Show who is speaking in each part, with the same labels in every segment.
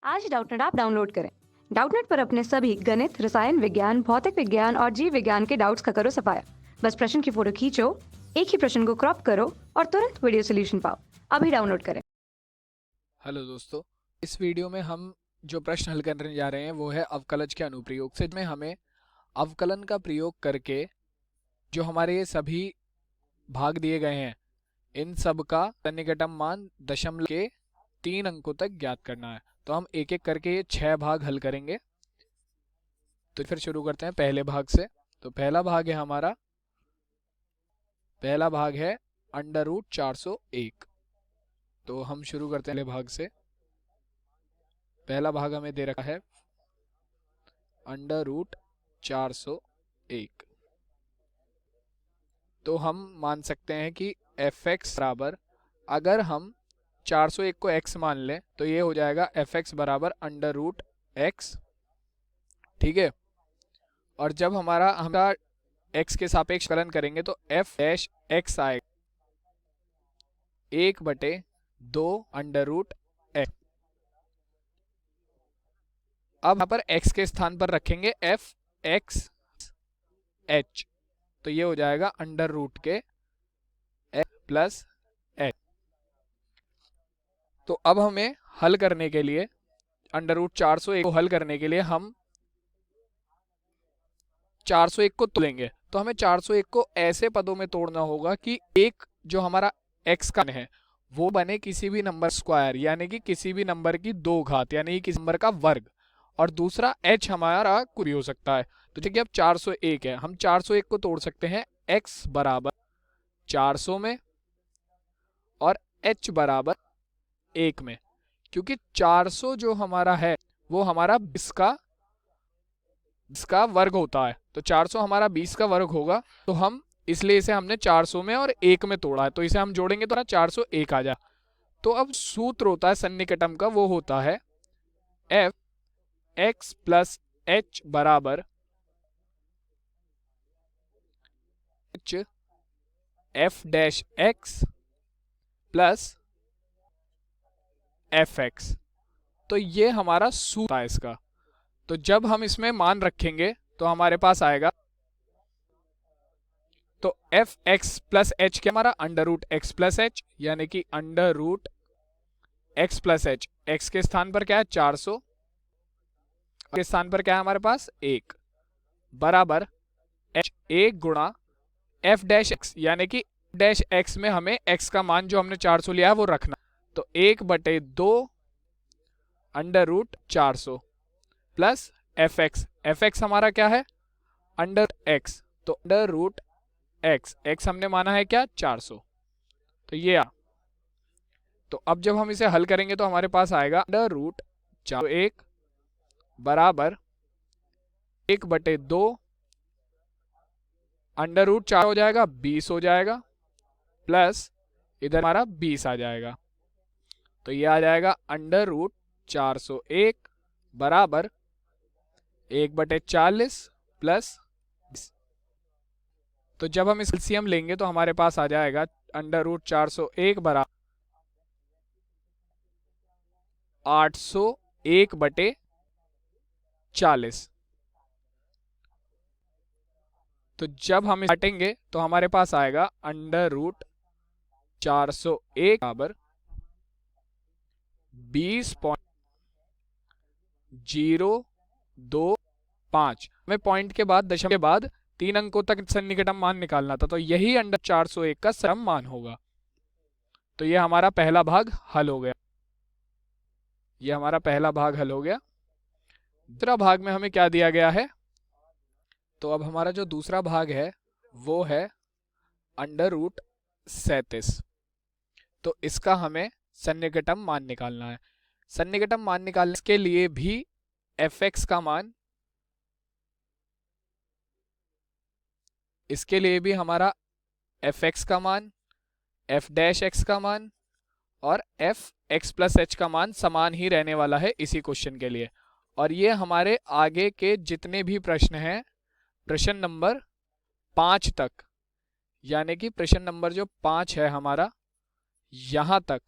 Speaker 1: आज Doubtnut app download करें। Doubtnut पर अपने सभी गणित, रसायन विज्ञान, भौतिक विज्ञान और जीव विज्ञान के डाउट्स का करो सफाया। बस प्रश्न की फोटो खींचो, एक ही प्रश्न को क्रॉप करो और तुरंत वीडियो सोल्यूशन पाओ। अभी डाउनलोड करें।
Speaker 2: हेलो दोस्तों, इस वीडियो में हम जो प्रश्न हल करने जा रहे हैं वो है अवकलज के अनुप्रयोग से। में हमें अवकलन का प्रयोग करके जो हमारे ये सभी भाग दिए गए हैं इन सब का सन्निकटम मान दशमलव के 3 अंकों तक ज्ञात करना है। तो हम एक एक करके ये 6 भाग हल करेंगे। तो फिर शुरू करते हैं पहले भाग से। तो पहला भाग है हमारा, पहला भाग है √401। तो हम शुरू करते हैं पहले भाग से। पहला भाग हमें दे रखा है √401। तो हम मान सकते हैं कि fx बराबर, अगर हम 401 को x मान लें तो ये हो जाएगा fx बराबर √x। ठीक है। और जब हमारा x के सापेक्ष कलन करेंगे तो f डैश x आएगा 1/2 √x। अब यहाँ पर x के स्थान पर रखेंगे fx h, तो ये हो जाएगा √ x प्लस h। तो अब हमें हल करने के लिए √401 को हल करने के लिए हम 401 को तोड़ेंगे। तो हमें 401 को ऐसे पदों में तोड़ना होगा कि एक जो हमारा x का है वो बने किसी भी नंबर स्क्वायर, यानी कि किसी भी नंबर की 2 घात, यानी कि किसी नंबर का वर्ग, और दूसरा h हमारा कुछ हो सकता है। तो देखिए अब 401 है, हम 401 को तोड़ सकते हैं x बराबर 400 में और h बराबर 1 में, क्योंकि 400 जो हमारा है वो हमारा 20 का वर्ग होता है। तो 400 हमारा 20 का वर्ग होगा, तो हम इसलिए इसे हमने 400 में और 1 में तोड़ा है। तो इसे हम जोड़ेंगे तो 401 आ जाए। तो अब सूत्र होता है सन्निकटम का, वो होता है f x प्लस h बराबर h f dash x plus fx। तो ये हमारा सूत्र है इसका। तो जब हम इसमें मान रखेंगे तो हमारे पास आएगा, तो एफ एक्स प्लस एच क्या हमारा √x प्लस एच, यानी कि √x प्लस एच। एक्स के स्थान पर क्या है 400, के स्थान पर क्या है हमारे पास 1, बराबर h 1 गुणा f डैश x, यानी कि डैश x में हमें x का मान जो हमने 400 लिया है वो रखना। तो 1/2 √400 प्लस fx हमारा क्या है √x, तो √x हमने माना है क्या 400। तो ये तो अब जब हम इसे हल करेंगे तो हमारे पास आएगा √401 बराबर 1/2 √4 हो जाएगा 20 हो जाएगा, प्लस इधर हमारा 20 आ जाएगा। तो ये आ जाएगा √401 बराबर 1/40 प्लस। तो जब हम इस एलसीएम लेंगे तो हमारे पास आ जाएगा √401 बराबर 801/40। तो जब हम काटेंगे तो हमारे पास आएगा √401 बराबर 20.025। हमें पॉइंट के बाद दशमलव के बाद 3 अंकों तक सन्निकटम मान निकालना था, तो यही √401 का सम मान होगा। तो ये हमारा पहला भाग हल हो गया। ये हमारा पहला भाग हल हो गया। दूसरा भाग में हमें क्या दिया गया है, तो अब हमारा जो दूसरा भाग है वो है √37। तो इसका हमें सन्निकटम मान निकालना है। सन्निकटम मान निकालने के लिए भी fx का मान, इसके लिए भी हमारा fx का मान, f डैश x का मान और f x प्लस h का मान समान ही रहने वाला है इसी क्वेश्चन के लिए। और ये हमारे आगे के जितने भी प्रश्न हैं, प्रश्न नंबर 5 तक, यानी कि प्रश्न नंबर जो 5 है हमारा, यहाँ तक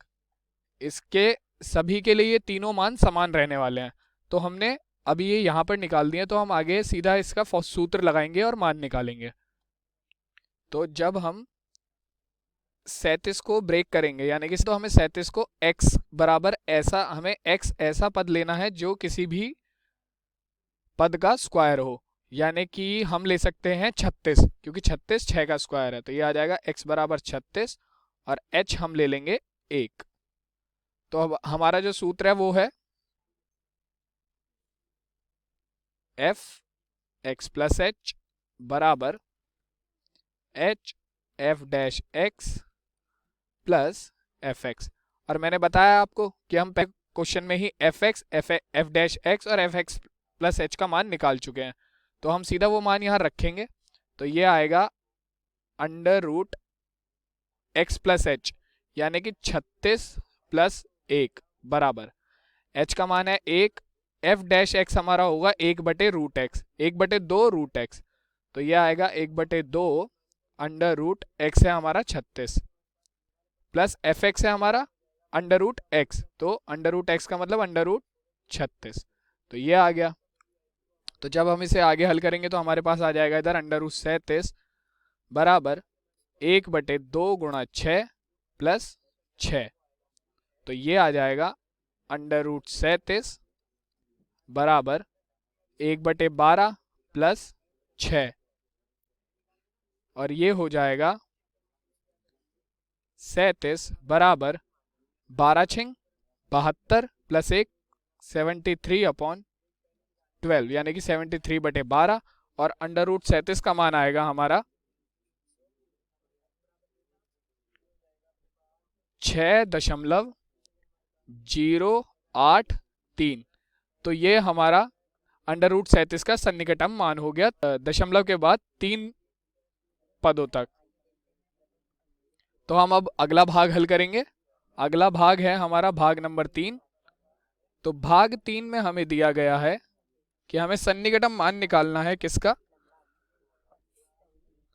Speaker 2: इसके सभी के लिए ये तीनों मान समान रहने वाले हैं, तो हमने अभी ये यहाँ पर निकाल दिए, तो हम आगे सीधा इसका सूत्र लगाएंगे और मान निकालेंगे। तो जब हम 37 को ब्रेक करेंगे, यानी कि तो हमें 37 को x बराबर ऐसा, हमें x ऐसा पद लेना है जो किसी भी पद का स्क्वायर हो, यानी कि हम ले सकते हैं 36, क्योंकि 36 6 का स्क्वायर है, तो ये आ जाएगा x बराबर 36 और h हम ले लेंगे 1। तो अब हमारा जो सूत्र है वो है f x प्लस h बराबर h f dash x plus F X. और मैंने बताया आपको कि हम क्वेश्चन में ही F X F dash X और एफ एक्स प्लस एच का मान निकाल चुके हैं, तो हम सीधा वो मान यहाँ रखेंगे, तो ये आएगा under root X plus H, यानी कि 36 प्लस 1 बराबर h का मान है 1, f डैश x हमारा होगा 1/√x, 1/2 रूट x, तो ये आएगा 1/2 अंडर रूट x है हमारा 36 प्लस एफ एक्स है हमारा अंडर रूट एक्स, तो अंडर रूट एक्स का मतलब अंडर रूट 36, तो ये आ गया। तो जब हम इसे आगे हल करेंगे तो हमारे पास आ जाएगा इधर अंडर रूट 37 बराबर 1/2 गुणा 6 प्लस 6, तो ये आ जाएगा अंडर रूट 37 बराबर 1/12 प्लस 6, और ये हो जाएगा 37 बराबर 12 छिंग 72 प्लस 1 73/12, यानी कि 73/12, और अंडर रूट 37 का मान आएगा हमारा 6.083। तो ये हमारा अंडर रूट 37 का सन्निकटम मान हो गया, दशमलव के बाद 3 पदों तक। तो हम अब अगला भाग हल करेंगे। अगला भाग है हमारा भाग नंबर 3। तो भाग 3 में हमें दिया गया है कि हमें सन्निकटम मान निकालना है, किसका?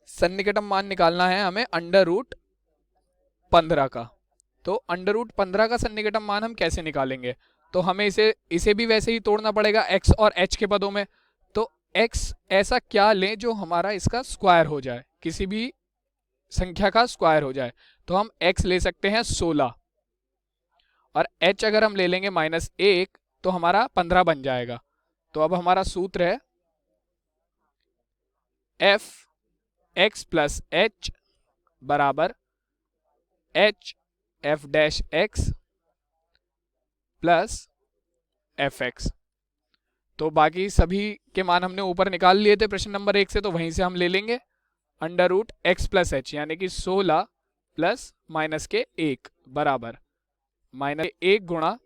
Speaker 2: सन्निकटम मान निकालना है हमें अंडर रूट 15 का। तो अंडर रूट 15 का सन्निकटम मान हम कैसे निकालेंगे? तो हमें इसे भी वैसे ही तोड़ना पड़ेगा x और h के पदों में। तो x ऐसा क्या लें जो हमारा इसका स्क्वायर हो जाए, किसी भी संख्या का स्क्वायर हो जाए। तो हम x ले सकते हैं 16, और h अगर हम ले लेंगे -1 तो हमारा 15 बन जाएगा। तो अब हमारा सूत्र है f x प्लस h बराबर h f dash x plus F x. तो बाकी सभी के मान हमने ऊपर निकाल लिए थे प्रश्न नंबर 1 से, तो वहीं से हम ले लेंगे under root X plus H, यानी कि 16 प्लस माइनस के 1 बराबर -1 गुणा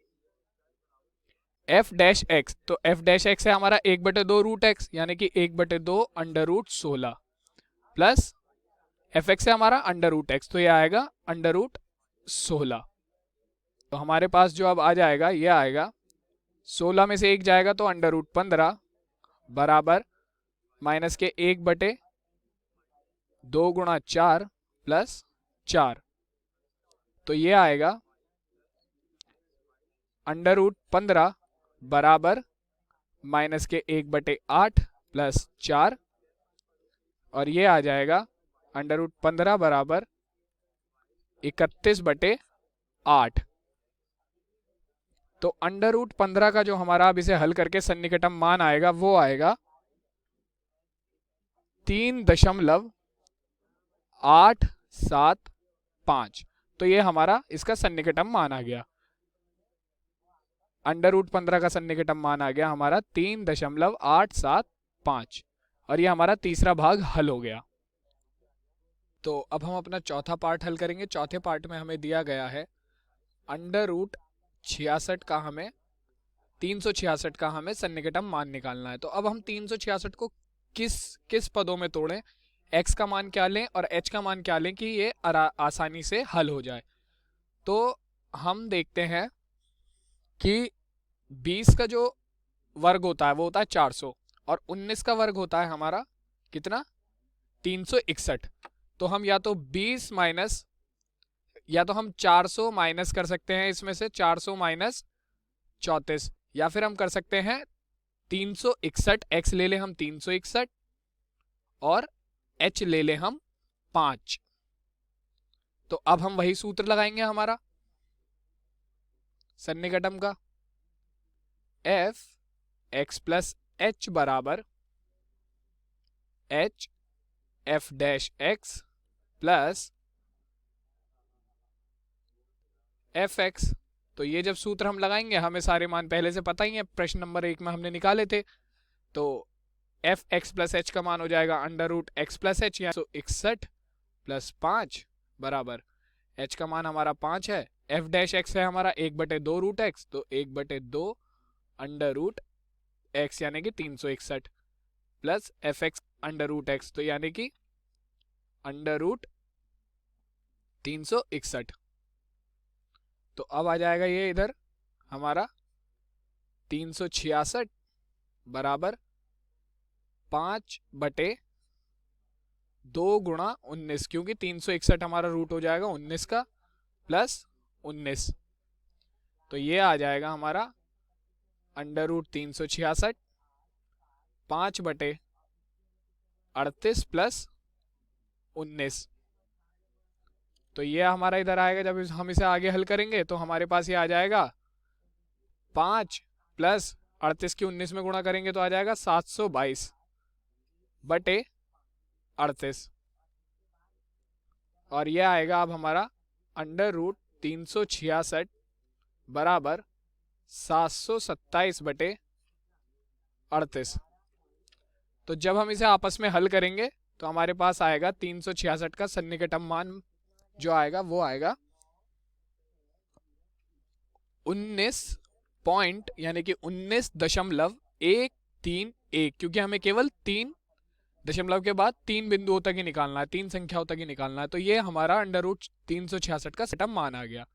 Speaker 2: एफ डैश एक्स। तो एफ डैश एक्स है हमारा 1/2 रूट एक्स, यानी कि 1/2 under root 16 plus F X है हमारा अंडर रूट एक्स, तो ये आएगा अंडर रूट 16। तो हमारे पास जो अब आ जाएगा ये आएगा 16 में से 1 जाएगा तो अंडर रूट 15 बराबर माइनस के 1/2 गुणा 4 प्लस 4, तो ये आएगा अंडर रूट 15 बराबर माइनस के 1/8 प्लस 4, और ये आ जाएगा अंडर रूट 15 बराबर 31/8। तो अंडर रूट 15 का जो हमारा अब इसे हल करके सन्निकटम मान आएगा वो आएगा 3.875। तो ये हमारा इसका सन्निकटम मान आ गया, अंडर रूट 15 का सन्निकटम मान आ गया हमारा 3.875, और ये हमारा तीसरा भाग हल हो गया। तो अब हम अपना चौथा पार्ट हल करेंगे। चौथे पार्ट में हमें दिया गया है अंडर रूट 66 का हमें 366 का हमें सन्निकटम मान निकालना है। तो अब हम 366 को किस पदों में तोड़ें, x का मान क्या लें और h का मान क्या लें कि ये आसानी से हल हो जाए। तो हम देखते हैं कि 20 का जो वर्ग होता है वो होता है 400, और 19 का वर्ग होता है हमारा कितना, 361। तो हम या तो 20 माइनस या तो हम 400 माइनस कर सकते हैं इसमें से, 400 माइनस 34, या फिर हम कर सकते हैं 361, x ले ले हम 361 और h ले ले हम 5। तो अब हम वही सूत्र लगाएंगे हमारा सन्निकटन का, f x प्लस h बराबर h f dash x plus F x. तो ये जब सूत्र हम लगाएंगे, हमें सारे मान पहले से पता ही है, प्रश्न नंबर 1 में हमने निकाले थे। तो एफ एक्स प्लस एच का मान हो जाएगा under root X plus H, या 161 प्लस 5 बराबर एच का मान हमारा 5 है, एफ डैश एक्स है हमारा 1/2 रूट एक्स, तो 1/2 अंडर रूट एक्स यानी कि 361 plus F X under root X, तो यानी कि अंडर रूट 361। तो अब आ जाएगा ये इधर हमारा 366 बराबर 5/2 गुणा 19, क्योंकि 361 हमारा रूट हो जाएगा 19 का प्लस 19। तो ये आ जाएगा हमारा अंडर रूट 366 5/38 प्लस 19। तो ये हमारा इधर आएगा, जब हम इसे आगे हल करेंगे तो हमारे पास ये आ जाएगा 5 प्लस 38 की 19 में गुणा करेंगे तो आ जाएगा 722/38, और ये आएगा अब हमारा अंडर रूट 366 बराबर 727/38। तो जब हम इसे आपस में हल करेंगे तो हमारे पास आएगा 366 का सन्निकटन मान जो आएगा वो आएगा 19 पॉइंट यानी कि 19.131, क्योंकि हमें केवल 3 दशमलव के बाद 3 बिंदुओं तक ही निकालना है, 3 संख्याओं तक ही निकालना है। तो ये हमारा अंडर रूट 366 का सन्निकटन मान आ गया।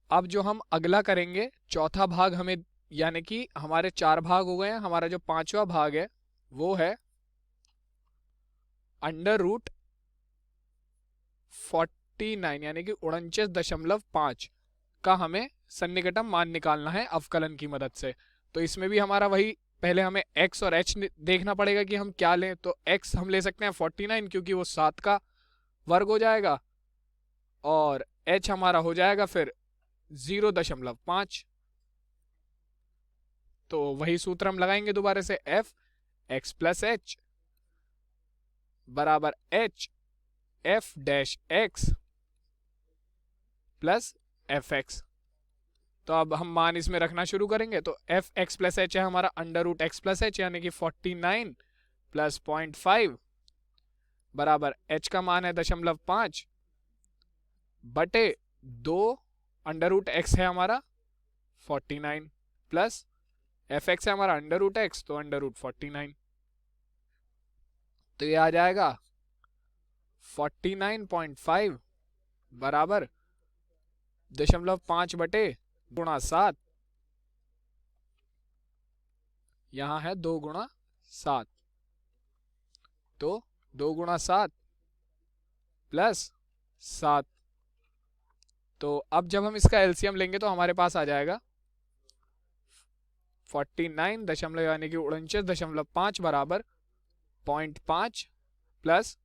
Speaker 2: अब जो हम अगला करेंगे, चौथा भाग हमें, यानी कि हमारे 4 भाग हो गए हैं, हमारा जो 5वां भाग है वो है अंडर रूट 49 यानी कि 49.5 का हमें सन्निकटन मान निकालना है अवकलन की मदद से। तो इसमें भी हमारा वही, पहले हमें x और h देखना पड़ेगा कि हम क्या लें। तो x हम ले सकते हैं 49 क्योंकि वो 7 का वर्ग हो जाएगा, और h हमारा हो जाएगा फिर 0.5। तो वही सूत्र हम लगाएंगे दोबारा से, f x प्लस h बराबर h f dash x plus F x. तो अब हम मान इसमें रखना शुरू करेंगे। तो एफ एक्स प्लस एच है हमारा under root X plus H यानी कि 49 प्लस 0.5 बराबर h का मान है 0.5/2 अंडर रूट x है हमारा 49 प्लस एफ एक्स है हमारा अंडर रूट एक्स, तो अंडर रूट 49। तो ये आ जाएगा 49.5 बराबर 0.5/7, यहां है 2 गुणा 7, तो 2 गुणा 7 प्लस 7। तो अब जब हम इसका एलसीएम लेंगे तो हमारे पास आ जाएगा 49 दशमलव यानी कि 49.5 बराबर 0.5 प्लस,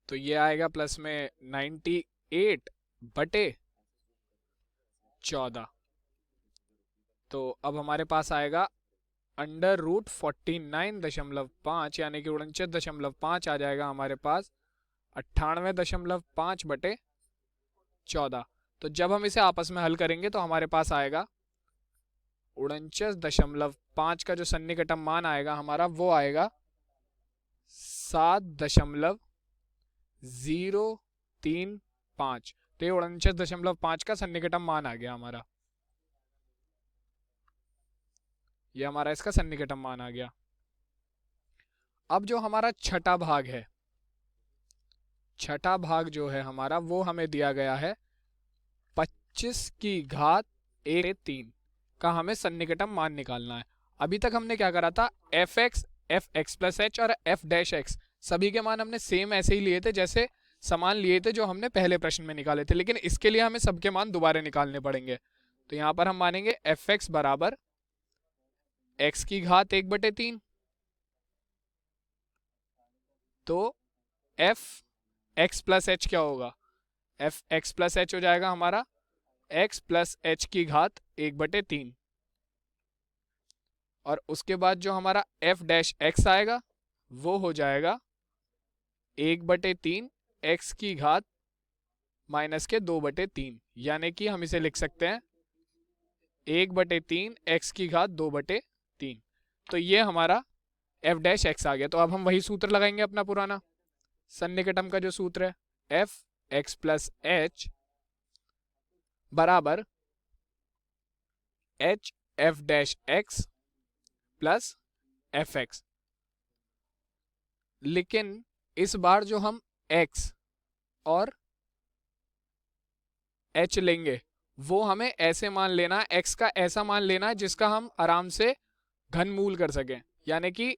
Speaker 2: तो ये आएगा प्लस में 98/14। तो अब हमारे पास आएगा अंडर रूट 49.5 यानी कि 49.5 आ जाएगा हमारे पास 98.5/14। तो जब हम इसे आपस में हल करेंगे तो हमारे पास आएगा 49.5 का जो सन्निकटन मान आएगा हमारा वो आएगा 7.035। तो ये 49.5 का सन्निकटन मान आ गया हमारा, ये हमारा इसका सन्निकटन मान आ गया। अब जो हमारा छठा भाग है, छठा भाग जो है हमारा वो हमें दिया गया है 25 की घात 1/3 का हमें सन्निकटन मान निकालना है। अभी तक हमने क्या करा था, एफ एक्स प्लस एच और एफ डैश एक्स सभी के मान हमने सेम ऐसे ही लिए थे जैसे समान लिए थे जो हमने पहले प्रश्न में निकाले थे, लेकिन इसके लिए हमें सबके मान दोबारा निकालने पड़ेंगे। तो यहाँ पर हम मानेंगे एफ एक्स बराबर एक्स की घात 1/3, तो एफ एक्स प्लस एच क्या होगा, एफ एक्स प्लस एच हो जाएगा हमारा एक्स प्लस एच की घात 1/3, और उसके बाद जो हमारा एफ डैश एक्स आएगा वो हो जाएगा 1/3 एक्स की घात माइनस के 2/3, यानी कि हम इसे लिख सकते हैं 1/3 एक्स की घात 2/3। तो ये हमारा एफ डैश एक्स आ गया। तो अब हम वही सूत्र लगाएंगे अपना पुराना सन्निकटन का जो सूत्र है, एफ एक्स प्लस एच बराबर H F dash x plus F x. लेकिन इस बार जो हम x और h लेंगे वो हमें ऐसे मान लेना, x का ऐसा मान लेना जिसका हम आराम से घनमूल कर सकें, यानी कि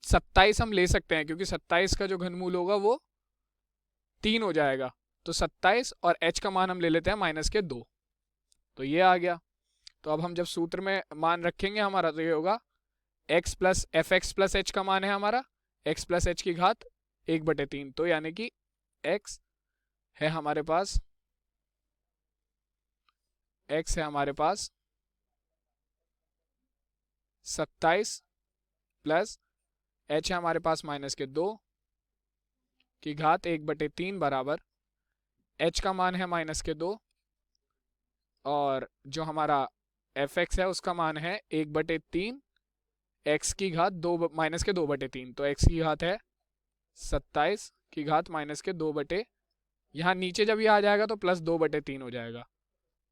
Speaker 2: 27 हम ले सकते हैं क्योंकि 27 का जो घनमूल होगा वो 3 हो जाएगा। तो 27 और h का मान हम ले लेते हैं -2, तो ये आ गया। तो अब हम जब सूत्र में मान रखेंगे हमारा तो ये होगा x plus F X plus H का मान है हमारा x प्लस एच की घात 1/3, तो यानी कि x है हमारे पास 27 प्लस h है हमारे पास -2 की घात 1/3 बराबर h का मान है -2 और जो हमारा एफ एक्स है उसका मान है 1/3 x की घात 2/3, तो x की घात है 27 की घात -2 यहाँ नीचे जब ये आ जाएगा तो +2/3 हो जाएगा,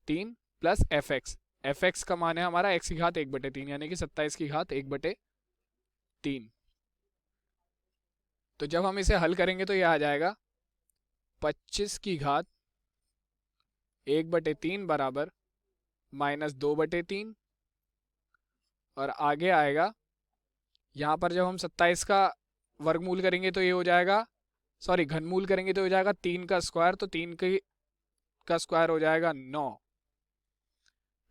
Speaker 2: 3 प्लस एफ एक्स का मान है हमारा x की घात 1/3 यानी कि 27 की घात 1/3। तो जब हम इसे हल करेंगे तो ये आ जाएगा 25 की घात 1/3 बराबर -2/3, और आगे आएगा यहाँ पर जब हम 27 का वर्गमूल करेंगे तो ये हो जाएगा, सॉरी घनमूल करेंगे तो हो जाएगा 3 का स्क्वायर, तो 3 का स्क्वायर हो जाएगा 9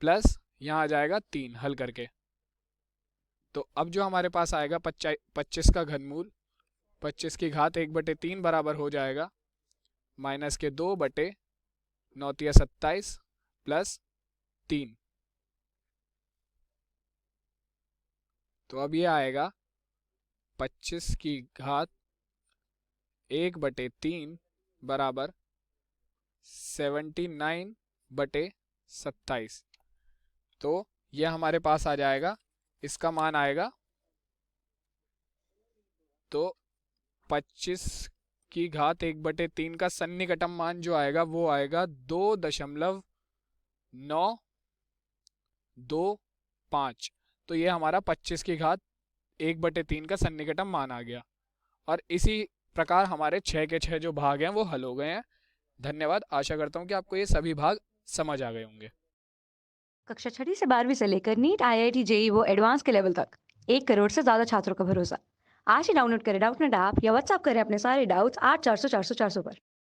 Speaker 2: प्लस यहाँ आ जाएगा 3 हल करके। तो अब जो हमारे पास आएगा 25 का घनमूल 25 की घात 1/3 बराबर हो जाएगा -2/9 × 27 प्लस 3। तो अब ये आएगा 25 की घात 1/3 बराबर 79/27। तो ये हमारे पास आ जाएगा, इसका मान आएगा, तो 25 की घात 1/3 का सन्निकटन मान जो आएगा वो आएगा 2.925। तो ये हमारा 25 की घात 1/3 का सन्निकटन मान आ गया। और इसी प्रकार हमारे 6 के 6 जो भाग हैं वो हल हो गए हैं। धन्यवाद। आशा करता हूँ कि आपको ये सभी भाग समझ आ गए होंगे।
Speaker 1: कक्षा 6वीं से 12वीं से लेकर नीट, IIT, JEE वो एडवांस के लेवल तक 1 करोड़ से ज़्यादा छात्रों का भरोसा। आज ही डाउनलोड करें डाउटनेट ऐप या व्हाट्सएप करें अपने सारे डाउट्स 8400 400 400 पर।